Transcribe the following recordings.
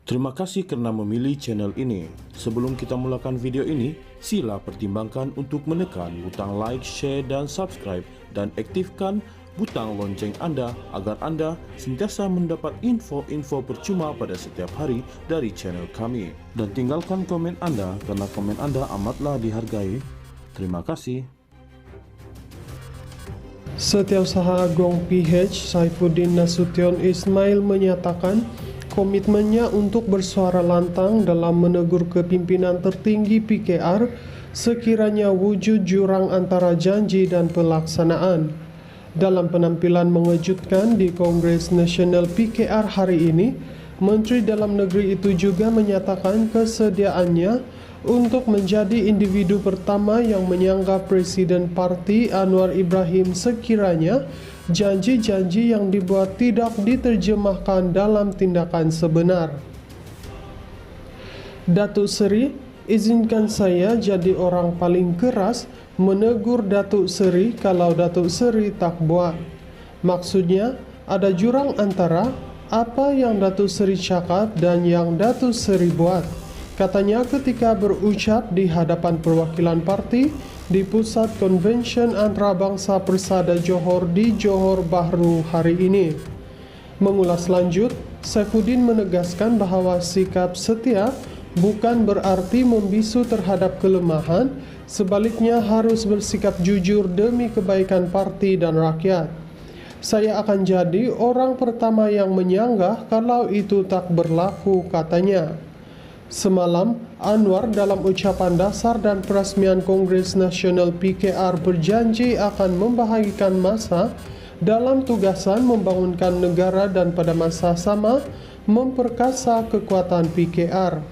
Terima kasih karena memilih channel ini. Sebelum kita mulakan video ini, sila pertimbangkan untuk menekan butang like, share, dan subscribe, dan aktifkan butang lonceng Anda agar Anda sentiasa mendapat info-info percuma pada setiap hari dari channel kami. Dan tinggalkan komen Anda karena komen Anda amatlah dihargai. Terima kasih. Setiausaha Agung PH Saifuddin Nasution Ismail menyatakan komitmennya untuk bersuara lantang dalam menegur kepimpinan tertinggi PKR sekiranya wujud jurang antara janji dan pelaksanaan. Dalam penampilan mengejutkan di Kongres Nasional PKR hari ini, Menteri Dalam Negeri itu juga menyatakan kesediaannya untuk menjadi individu pertama yang menyanggah Presiden Parti Anwar Ibrahim sekiranya janji-janji yang dibuat tidak diterjemahkan dalam tindakan sebenar. Datuk Seri, izinkan saya jadi orang paling keras menegur Datuk Seri kalau Datuk Seri tak buat. Maksudnya, ada jurang antara apa yang Datuk Seri cakap dan yang Datuk Seri buat. Katanya ketika berucap di hadapan perwakilan parti di Pusat Konvensyen Antarabangsa Persada Johor di Johor Bahru hari ini. Mengulas lanjut, Saifuddin menegaskan bahwa sikap setia bukan berarti membisu terhadap kelemahan, sebaliknya harus bersikap jujur demi kebaikan parti dan rakyat. Saya akan jadi orang pertama yang menyanggah kalau itu tak berlaku, katanya. Semalam, Anwar dalam ucapan dasar dan peresmian Kongres Nasional PKR berjanji akan membahagikan masa dalam tugasan membangunkan negara dan pada masa sama memperkasa kekuatan PKR.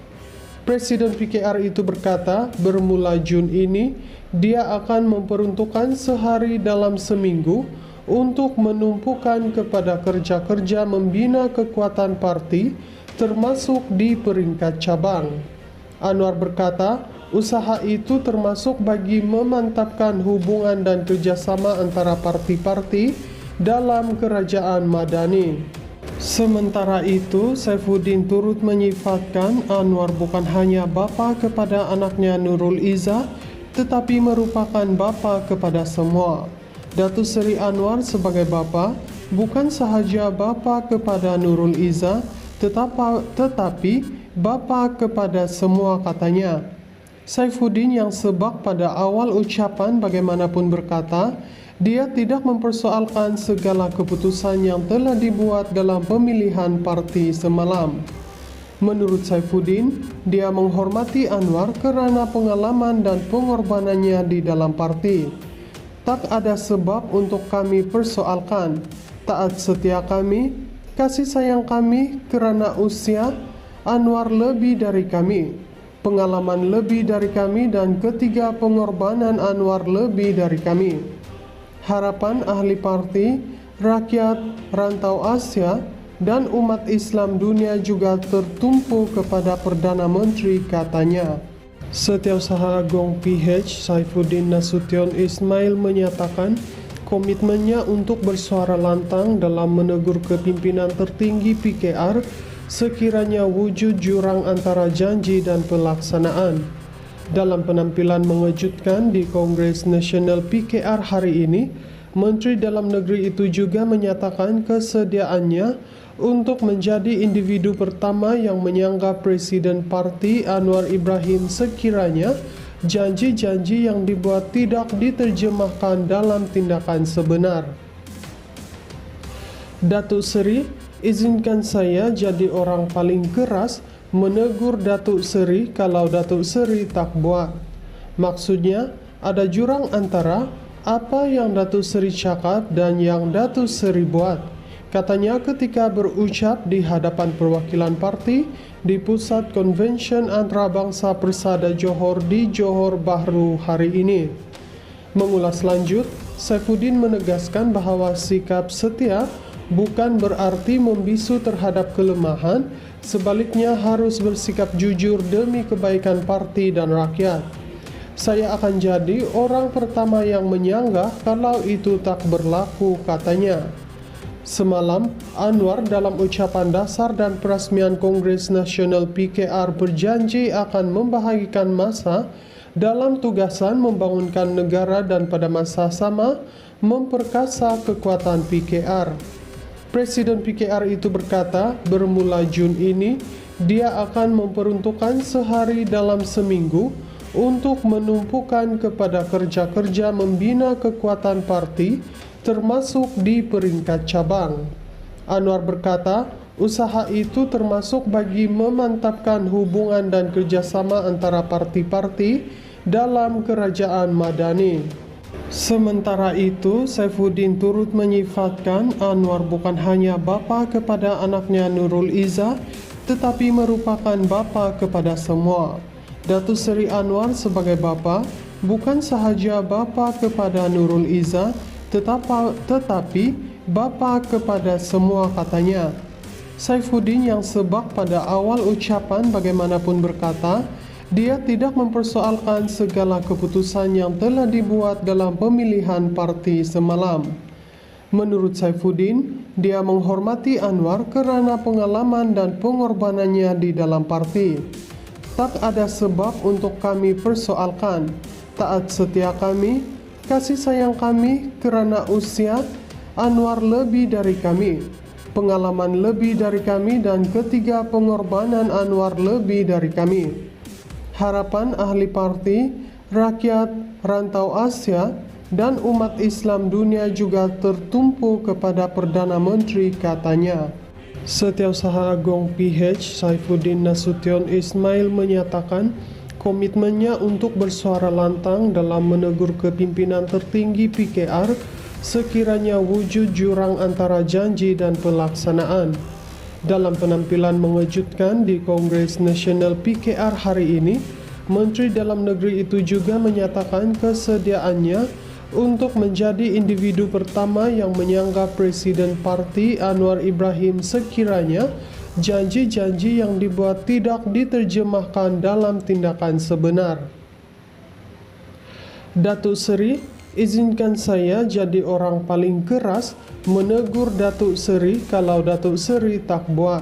Presiden PKR itu berkata, bermula Jun ini, dia akan memperuntukkan sehari dalam seminggu untuk menumpukan kepada kerja-kerja membina kekuatan parti termasuk di peringkat cabang. Anwar berkata, usaha itu termasuk bagi memantapkan hubungan dan kerjasama antara parti-parti dalam kerajaan madani. Sementara itu, Saifuddin turut menyifatkan Anwar bukan hanya bapa kepada anaknya Nurul Izzah, tetapi merupakan bapa kepada semua. Datuk Seri Anwar sebagai bapa bukan sahaja bapa kepada Nurul Izzah, tetapi bapa kepada semua, katanya. Saifuddin yang sebab pada awal ucapan bagaimanapun berkata, dia tidak mempersoalkan segala keputusan yang telah dibuat dalam pemilihan parti semalam. Menurut Saifuddin, dia menghormati Anwar kerana pengalaman dan pengorbanannya di dalam parti. Tak ada sebab untuk kami persoalkan. Taat setia kami, kasih sayang kami kerana usia Anwar lebih dari kami, pengalaman lebih dari kami, dan ketiga pengorbanan Anwar lebih dari kami. Harapan ahli parti, rakyat, rantau Asia, dan umat Islam dunia juga tertumpu kepada Perdana Menteri, katanya. Setiausaha Agung PH Saifuddin Nasution Ismail menyatakan komitmennya untuk bersuara lantang dalam menegur kepimpinan tertinggi PKR sekiranya wujud jurang antara janji dan pelaksanaan. Dalam penampilan mengejutkan di Kongres Nasional PKR hari ini, Menteri Dalam Negeri itu juga menyatakan kesediaannya untuk menjadi individu pertama yang menyanggah Presiden Parti Anwar Ibrahim sekiranya janji-janji yang dibuat tidak diterjemahkan dalam tindakan sebenar. Datuk Seri, izinkan saya jadi orang paling keras menegur Datuk Seri kalau Datuk Seri tak buat. Maksudnya, ada jurang antara apa yang Datuk Seri cakap dan yang Datuk Seri buat. Katanya ketika berucap di hadapan perwakilan parti di Pusat Konvensyen Antarabangsa Persada Johor di Johor Bahru hari ini. Mengulas lanjut, Saifuddin menegaskan bahwa sikap setia bukan berarti membisu terhadap kelemahan, sebaliknya harus bersikap jujur demi kebaikan parti dan rakyat. Saya akan jadi orang pertama yang menyanggah kalau itu tak berlaku, katanya. Semalam, Anwar dalam ucapan dasar dan peresmian Kongres Nasional PKR berjanji akan membahagikan masa dalam tugasan membangunkan negara dan pada masa sama memperkasa kekuatan PKR. Presiden PKR itu berkata, bermula Jun ini, dia akan memperuntukkan sehari dalam seminggu untuk menumpukan kepada kerja-kerja membina kekuatan parti, termasuk di peringkat cabang. Anwar berkata, usaha itu termasuk bagi memantapkan hubungan dan kerjasama antara parti-parti dalam kerajaan Madani. Sementara itu, Saifuddin turut menyifatkan Anwar bukan hanya bapa kepada anaknya Nurul Izzah, tetapi merupakan bapa kepada semua. Datuk Seri Anwar sebagai bapa bukan sahaja bapa kepada Nurul Izzah, tetapi bapa kepada semua, katanya. Saifuddin yang sebab pada awal ucapan bagaimanapun berkata, dia tidak mempersoalkan segala keputusan yang telah dibuat dalam pemilihan parti semalam. Menurut Saifuddin, dia menghormati Anwar kerana pengalaman dan pengorbanannya di dalam parti. Tak ada sebab untuk kami persoalkan. Taat setia kami, kasih sayang kami kerana usia Anwar lebih dari kami, pengalaman lebih dari kami, dan ketiga pengorbanan Anwar lebih dari kami. Harapan ahli parti, rakyat, rantau Asia, dan umat Islam dunia juga tertumpu kepada Perdana Menteri, katanya. Setiausaha Agung PH Saifuddin Nasution Ismail menyatakan komitmennya untuk bersuara lantang dalam menegur kepimpinan tertinggi PKR sekiranya wujud jurang antara janji dan pelaksanaan. Dalam penampilan mengejutkan di Kongres Nasional PKR hari ini, Menteri Dalam Negeri itu juga menyatakan kesediaannya untuk menjadi individu pertama yang menyanggah Presiden Parti Anwar Ibrahim sekiranya janji-janji yang dibuat tidak diterjemahkan dalam tindakan sebenar. Datuk Seri, izinkan saya jadi orang paling keras menegur Datuk Seri kalau Datuk Seri tak buat.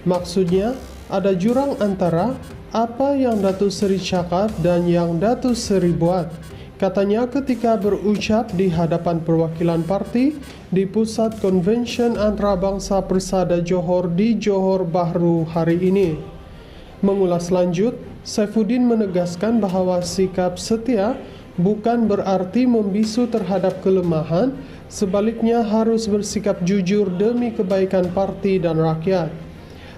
Maksudnya, ada jurang antara apa yang Datuk Seri cakap dan yang Datuk Seri buat. Katanya ketika berucap di hadapan perwakilan parti di Pusat Konvensyen Antarabangsa Persada Johor di Johor Bahru hari ini. Mengulas lanjut, Saifuddin menegaskan bahawa sikap setia bukan berarti membisu terhadap kelemahan, sebaliknya harus bersikap jujur demi kebaikan parti dan rakyat.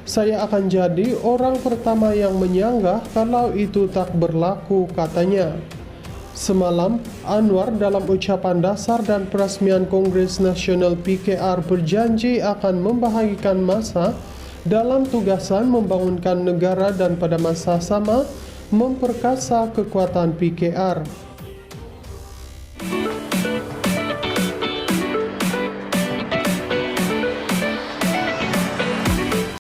Saya akan jadi orang pertama yang menyanggah kalau itu tak berlaku, katanya. Semalam, Anwar dalam ucapan dasar dan peresmian Kongres Nasional PKR berjanji akan membahagikan masa dalam tugasan membangunkan negara dan pada masa sama memperkasa kekuatan PKR.